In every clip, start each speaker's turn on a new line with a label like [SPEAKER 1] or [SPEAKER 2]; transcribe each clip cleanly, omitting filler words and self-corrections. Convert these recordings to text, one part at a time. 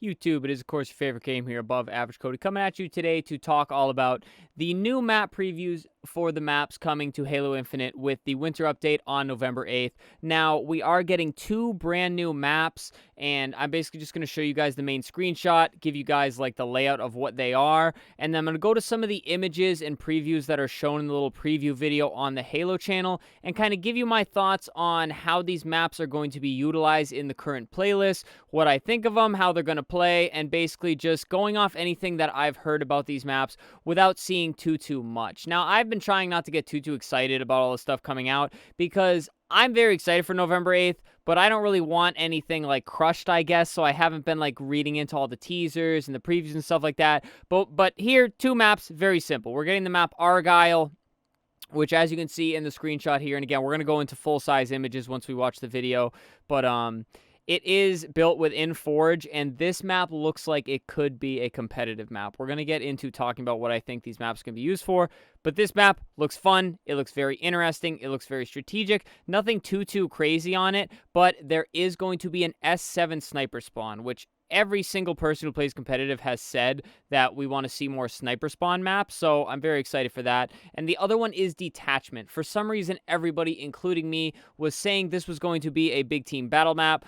[SPEAKER 1] YouTube. It is, of course, your favorite game here, Above Average Cody, coming at you today to talk all about the new map previews for the maps coming to Halo Infinite with the winter update on November 8th. Now, we are getting two brand new maps, and I'm basically just going to show you guys the main screenshot, give you guys like the layout of what they are, and then I'm going to go to some of the images and previews that are shown in the little preview video on the Halo channel and kind of give you my thoughts on how these maps are going to be utilized in the current playlist, what I think of them, how they're going to play, and basically just going off anything that I've heard about these maps without seeing too much. Now, I've been trying not to get too excited about all the stuff coming out because I'm very excited for November 8th, but I don't really want anything like crushed, I guess, so I haven't been like reading into all the teasers and the previews and stuff like that. But here, two maps, very simple. We're getting the map Argyle, which, as you can see in the screenshot here, and again, we're going to go into full-size images once we watch the video, but it is built within Forge, and this map looks like it could be a competitive map. We're going to get into talking about what I think these maps can be used for, but this map looks fun. It looks very interesting. It looks very strategic. Nothing too crazy on it, but there is going to be an S7 sniper spawn, which every single person who plays competitive has said that we want to see more sniper spawn maps, so I'm very excited for that. And the other one is Detachment. For some reason, everybody, including me, was saying this was going to be a big team battle map.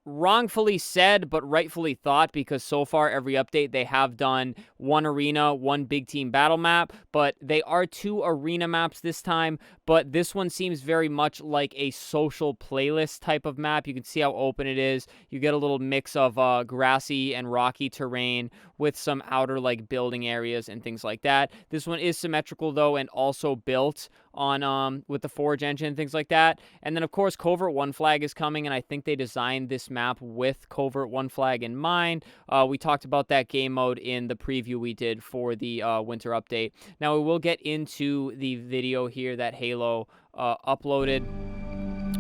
[SPEAKER 1] Wrongfully said, but rightfully thought, because so far every update they have done one arena, one big team battle map, but they are two arena maps this time. But this one seems very much like a social playlist type of map. You can see how open it is. You get a little mix of grassy and rocky terrain with some outer like building areas and things like that. This one is symmetrical though, and also built on with the Forge engine and things like that. And then of course Covert One Flag is coming, and I think they designed this map with Covert One Flag in mind. We talked about that game mode in the preview we did for the winter update. Now we will get into the video here that Halo uploaded,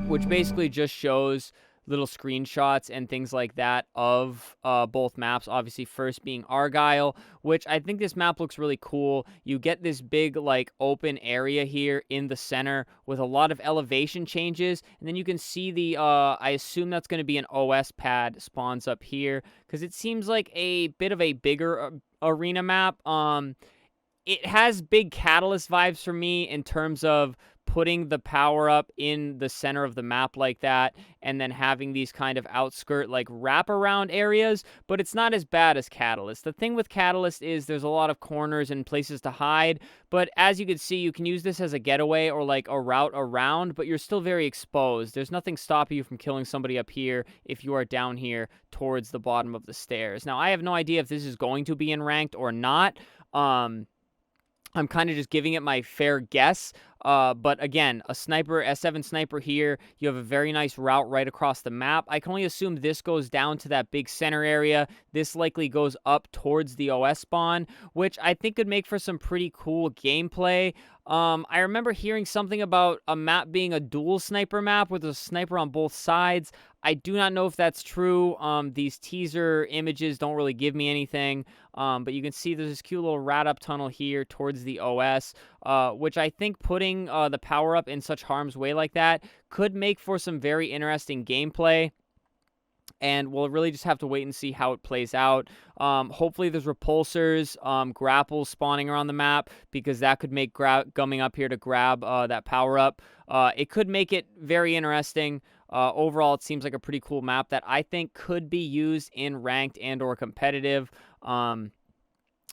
[SPEAKER 1] which basically just shows little screenshots and things like that of both maps. Obviously, first being Argyle, which I think this map looks really cool. You get this big, like, open area here in the center with a lot of elevation changes, and then you can see the, I assume that's going to be an OS pad spawns up here, because it seems like a bit of a bigger arena map. It has big Catalyst vibes for me in terms of putting the power up in the center of the map like that, and then having these kind of outskirt like wraparound areas, but it's not as bad as Catalyst. The thing with Catalyst is there's a lot of corners and places to hide, but as you can see, you can use this as a getaway or like a route around, but you're still very exposed. There's nothing stopping you from killing somebody up here if you are down here towards the bottom of the stairs. Now, I have no idea if this is going to be in ranked or not. I'm kind of just giving it my fair guess. But again, a sniper, S7 sniper here. You have a very nice route right across the map. I can only assume this goes down to that big center area. This likely goes up towards the OS spawn, which I think could make for some pretty cool gameplay. I remember hearing something about a map being a dual sniper map with a sniper on both sides. I do not know if that's true. These teaser images don't really give me anything. But you can see there's this cute little rat up tunnel here towards the OS, which I think putting the power up in such harm's way like that could make for some very interesting gameplay. And we'll really just have to wait and see how it plays out. Hopefully there's repulsors, grapples spawning around the map, because that could make gumming up here to grab that power up. It could make it very interesting. Overall, it seems like a pretty cool map that I think could be used in ranked and or competitive.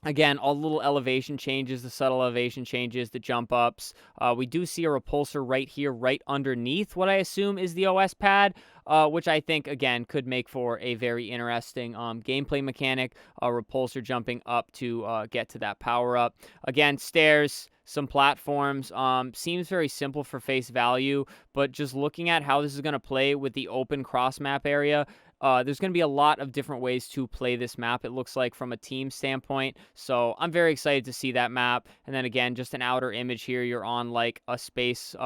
[SPEAKER 1] Again, all the little elevation changes, the subtle elevation changes, the jump ups. We do see a repulsor right here, right underneath what I assume is the OS pad, which I think, again, could make for a very interesting gameplay mechanic. Repulsor jumping up to get to that power up. Again, stairs, some platforms. Seems very simple for face value, but just looking at how this is going to play with the open cross map area, there's going to be a lot of different ways to play this map, it looks like, from a team standpoint. So I'm very excited to see that map. And then again, just an outer image here. You're on like a space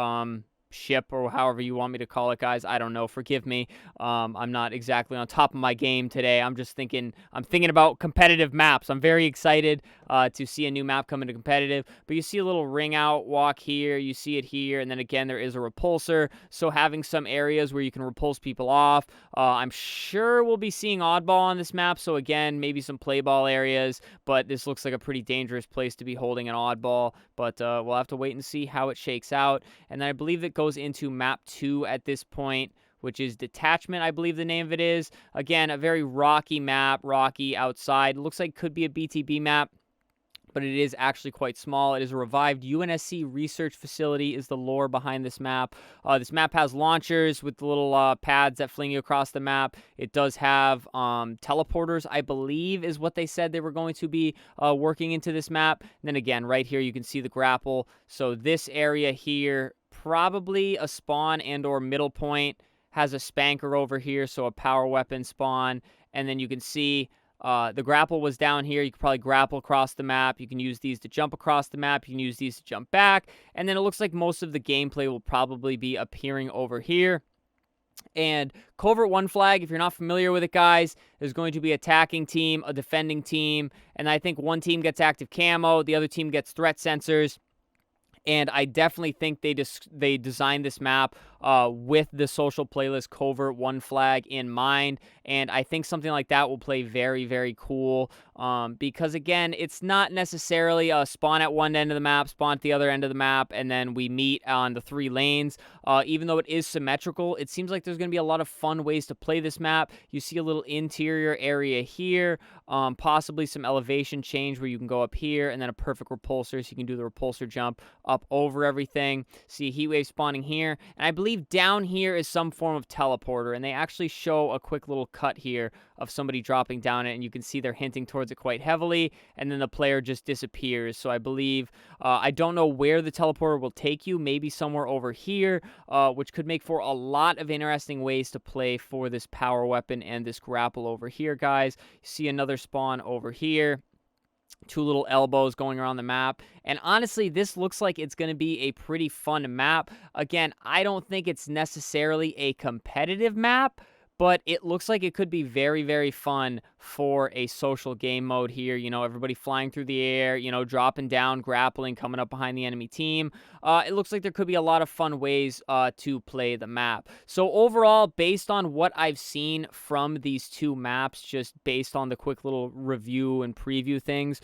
[SPEAKER 1] ship, or however you want me to call it, guys. I don't know. Forgive me. I'm not exactly on top of my game today. I'm thinking about competitive maps. I'm very excited to see a new map come into competitive. But you see a little ring out walk here. You see it here. And then again, there is a repulsor. So having some areas where you can repulse people off. I'm sure we'll be seeing oddball on this map. So again, maybe some play ball areas. But this looks like a pretty dangerous place to be holding an oddball. But we'll have to wait and see how it shakes out. And then I believe that goes into map 2 at this point, which is Detachment, I believe the name of it is. Again, a very rocky map, rocky outside. It looks like it could be a BTB map, but it is actually quite small. It is a revived UNSC research facility is the lore behind this map. This map has launchers with little pads that fling you across the map. It does have teleporters, I believe is what they said they were going to be working into this map. And then again, right here, you can see the grapple. So this area here, probably a spawn and or middle point, has a spanker over here, so a power weapon spawn. And then you can see the grapple was down here. You can probably grapple across the map. You can use these to jump across the map. You can use these to jump back. And then it looks like most of the gameplay will probably be appearing over here. And Covert 1 flag, if you're not familiar with it, guys, there's going to be attacking team, a defending team, and I think one team gets active camo, the other team gets threat sensors. And I definitely think they designed this map with the social playlist Covert 1 flag in mind. And I think something like that will play very, very cool. Because, again, it's not necessarily a spawn at one end of the map, spawn at the other end of the map, and then we meet on the 3 lanes. Even though it is symmetrical, it seems like there's going to be a lot of fun ways to play this map. You see a little interior area here, possibly some elevation change where you can go up here, and then a perfect repulsor, so you can do the repulsor jump up over everything. See heat wave spawning here, and I believe down here is some form of teleporter, and they actually show a quick little cut here of somebody dropping down it, and you can see they're hinting towards it quite heavily, and then the player just disappears. So I believe, I don't know where the teleporter will take you, maybe somewhere over here, which could make for a lot of interesting ways to play for this power weapon and this grapple over here, guys. You see another spawn over here. 2 little elbows going around the map. And honestly, this looks like it's going to be a pretty fun map. Again, I don't think it's necessarily a competitive map, but it looks like it could be very, very fun for a social game mode here. You know, everybody flying through the air, you know, dropping down, grappling, coming up behind the enemy team. It looks like there could be a lot of fun ways to play the map. So overall, based on what I've seen from these 2 maps, just based on the quick little review and preview things,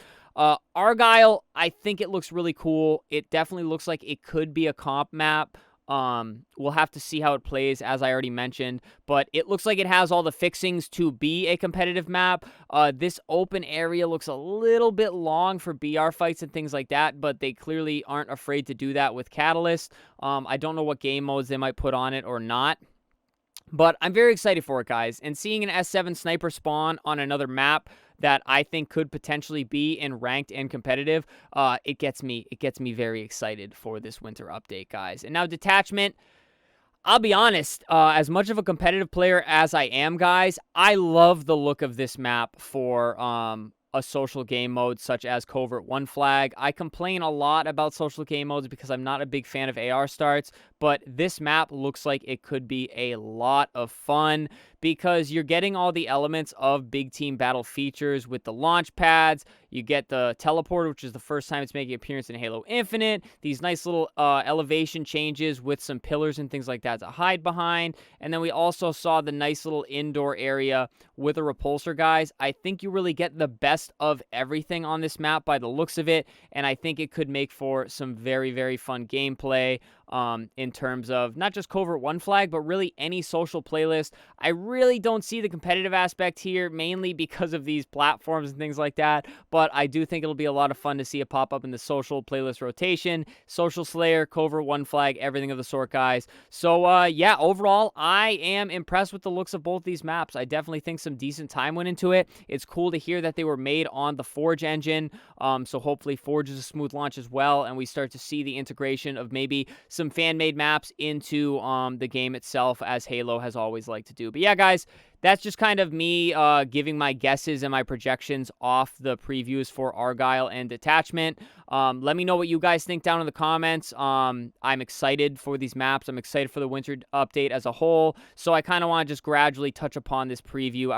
[SPEAKER 1] Argyle, I think it looks really cool. It definitely looks like it could be a comp map. We'll have to see how it plays, as I already mentioned, but it looks like it has all the fixings to be a competitive map. This open area looks a little bit long for BR fights and things like that, but they clearly aren't afraid to do that with Catalyst. I don't know what game modes they might put on it or not. But I'm very excited for it, guys. And seeing an S7 sniper spawn on another map that I think could potentially be in ranked and competitive, it gets me very excited for this winter update, guys. And now Detachment, I'll be honest, as much of a competitive player as I am, guys, I love the look of this map for a social game mode such as Covert 1 flag. I complain a lot about social game modes because I'm not a big fan of AR starts, but this map looks like it could be a lot of fun because you're getting all the elements of big team battle features with the launch pads. You get the teleporter, which is the first time it's making an appearance in Halo Infinite. These nice little elevation changes with some pillars and things like that to hide behind. And then we also saw the nice little indoor area with a repulsor, guys. I think you really get the best of everything on this map by the looks of it, and I think it could make for some very, very fun gameplay. In terms of not just Covert 1 flag, but really any social playlist. I really don't see the competitive aspect here, mainly because of these platforms and things like that, but I do think it'll be a lot of fun to see it pop up in the social playlist rotation. Social Slayer, Covert 1 flag, everything of the sort, guys. So, yeah, overall, I am impressed with the looks of both these maps. I definitely think some decent time went into it. It's cool to hear that they were made on the Forge engine, so hopefully Forge is a smooth launch as well, and we start to see the integration of maybe some fan-made maps into the game itself, as Halo has always liked to do. But yeah, guys, that's just kind of me giving my guesses and my projections off the previews for Argyle and Detachment. Let me know what you guys think down in the comments. I'm excited for these maps. I'm excited for the winter update as a whole. So I kind of want to just gradually touch upon this preview.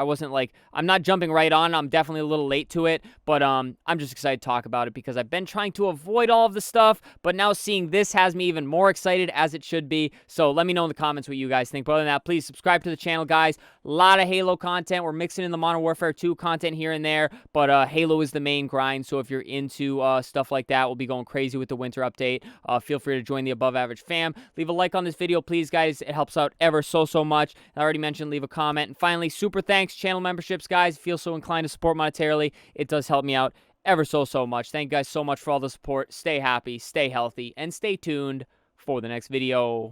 [SPEAKER 1] I'm not jumping right on. I'm definitely a little late to it, but I'm just excited to talk about it because I've been trying to avoid all of the stuff, but now seeing this has me even more excited, as it should be. So let me know in the comments what you guys think. But other than that, please subscribe to the channel, guys. A lot of Halo content. We're mixing in the Modern Warfare 2 content here and there, but Halo is the main grind. So if you're into stuff like that, we'll be going crazy with the winter update. Feel free to join the Above Average fam. Leave a like on this video, please, guys. It helps out ever so much. I already mentioned, leave a comment. And finally, super thanks, channel memberships, guys. Feel so inclined to support monetarily. It does help me out ever so much. Thank you guys so much for all the support. Stay happy, stay healthy, and stay tuned for the next video.